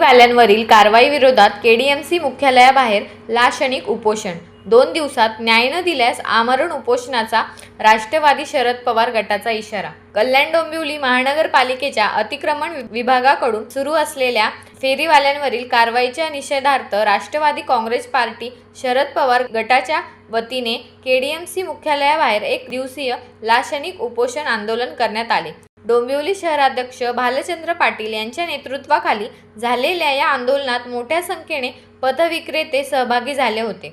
फेरीवाल्यांवरील कारवाई विरोधात केडीएमसी मुख्यालयाबाहेर लाक्षणिक उपोषण. 2 दिवसात न्याय न दिल्यास आमरण उपोषणाचा राष्ट्रवादी शरद पवार गटाचा इशारा. कल्याण डोंबिवली महानगरपालिकेच्या अतिक्रमण विभागाकडून सुरू असलेल्या फेरीवाल्यांवरील कारवाईच्या निषेधार्थ राष्ट्रवादी काँग्रेस पार्टी शरद पवार गटाच्या वतीने केडीएमसी मुख्यालयाबाहेर 1 दिवसीय लाक्षणिक उपोषण आंदोलन करण्यात आले. डोंबिवली शहराध्यक्ष भालचंद्र पाटील यांच्या नेतृत्वाखाली झालेल्या या आंदोलनात मोठ्या संख्येने पथविक्रेते सहभागी झाले होते.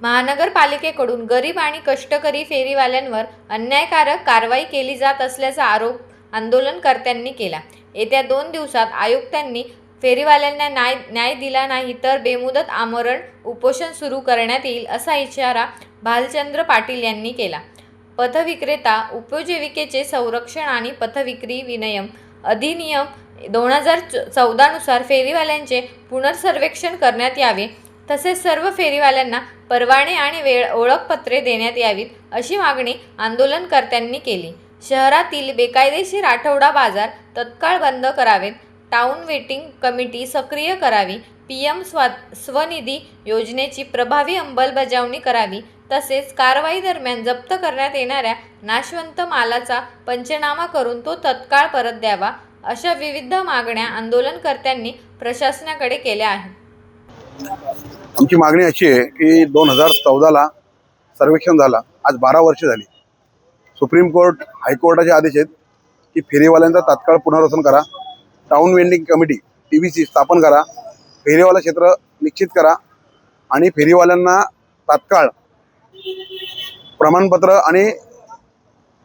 महानगरपालिकेकडून गरीब आणि कष्टकरी फेरीवाल्यांवर अन्यायकारक कारवाई केली जात असल्याचा आरोप आंदोलनकर्त्यांनी केला. येत्या 2 दिवसात आयुक्तांनी फेरीवाल्यांना न्याय दिला नाही तर बेमुदत आमरण उपोषण सुरू करण्यात येईल असा इशारा भालचंद्र पाटील यांनी केला. पथविक्रेता उपजीविकेचे संरक्षण आणि पथविक्री विनियम अधिनियम 2014 नुसार फेरीवाल्यांचे पुनर्सर्वेक्षण करण्यात यावे, तसेच सर्व फेरीवाल्यांना परवाने आणि ओळखपत्रे देण्यात यावीत अशी मागणी आंदोलनकर्त्यांनी केली. शहरातील बेकायदेशीर आठवडा बाजार तत्काळ बंद करावेत, टाऊन वेटिंग कमिटी सक्रिय करावी, PM स्वनिधी योजनेची प्रभावी अंमलबजावणी करावी, तसेच कारवाई दरम्यान जप्त करण्यात येणाऱ्या नाशवंत मालाचा पंचनामा करून तो तत्काळ परत द्यावा, अशा विविध मागण्या आंदोलनकर्त्यांनी प्रशासनाकडे केल्या आहेत. आमची मागणी अशी आहे की 2014ला सर्वेक्षण झाला, आज 12 वर्ष झाली. सुप्रीम कोर्ट हायकोर्टाचे आदेश आहेत की फेरीवाल्यांचा तात्काळ पुनर्वसन करा, टाऊन वेंडिंग कमिटी TVC स्थापन करा, फेरीवाला क्षेत्र निश्चित करा आणि फेरीवाल्यांना तात्काळ प्रमाणपत्र आणि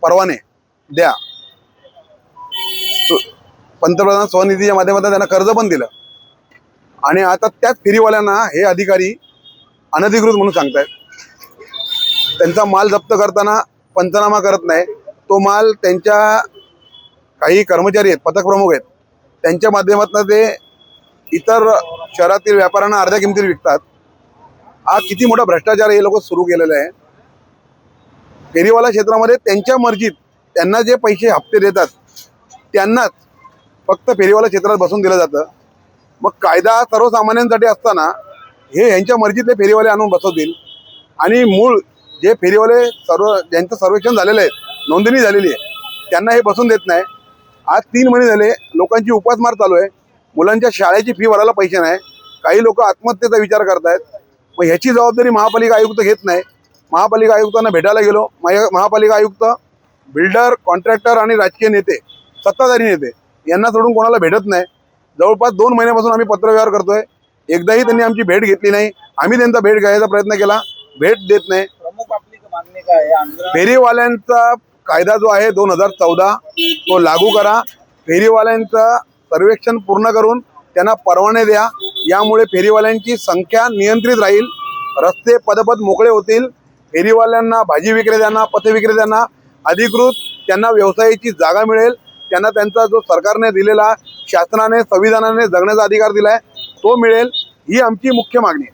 परवाने द्या. पंतप्रधान स्वनिधीच्या माध्यमातून त्यांना कर्ज पण दिलं आणि आता त्याच फेरीवाल्यांना हे अधिकारी अनधिकृत म्हणून सांगतायत. त्यांचा माल जप्त करताना पंचनामा करत नाही. तो माल त्यांच्या काही कर्मचारी आहेत, पथक प्रमुख आहेत, त्यांच्या माध्यमातून ते इतर शहरातील व्यापाऱ्यांना अर्ध्या किमतीत विकतात. हा किती मोठा भ्रष्टाचार हे लोक सुरू केलेला आहे. फेरीवाला क्षेत्रामध्ये त्यांच्या मर्जीत त्यांना जे पैसे हप्ते देतात त्यांनाच फक्त फेरीवाला क्षेत्रात बसून दिलं जातं. मग कायदा सर्वसामान्यांसाठी असताना हे यांच्या मर्जीतले फेरीवाले आणून बसवतील आणि मूळ जे फेरीवाले ज्यांचं सर्वेक्षण झालेलं आहे, नोंदणी झालेली आहे, त्यांना हे बसून देत नाही. आज 3 महिने झाले लोकांची उपासमार चालू आहे. मुलांच्या शाळेची फी भरायला पैसे नाही. काही लोक आत्महत्येचा विचार करतायत. मग ह्याची जबाबदारी महापालिका आयुक्त घेत नाही. महापालिका आयुक्तांना भेटायला गेलो, महापालिका आयुक्त बिल्डर, कॉन्ट्रॅक्टर आणि राजकीय नेते, सत्ताधारी नेते यांना सोडून कोणाला भेटत नाही. जवळपास 2 महिन्यापासून आम्ही पत्रव्यवहार करतोय. एकदाही त्यांनी आमची भेट घेतली नाही. आम्ही त्यांचा भेट घ्यायचा प्रयत्न केला, भेट देत नाही. प्रमुख आपली मागणी काय आहे? फेरीवाल्यांचा कायदा जो आहे 2014 तो लागू करा. फेरीवाल्यांचं सर्वेक्षण पूर्ण करून त्यांना परवाने द्या. यामुळे फेरीवाल्यांची संख्या नियंत्रित राहील, रस्ते पदपथ मोकळे होतील. फेरीवाल्यांना, भाजी विक्रेत्यांना, पथविक्रेत्यांना अधिकृत त्यांना व्यवसायाची जागा मिळेल. त्यांना त्यांचा जो सरकारने दिलेला, शासनाने, संविधानाने जगण्याचा अधिकार दिलाय तो मिळेल. ही आमची मुख्य मागणी आहे.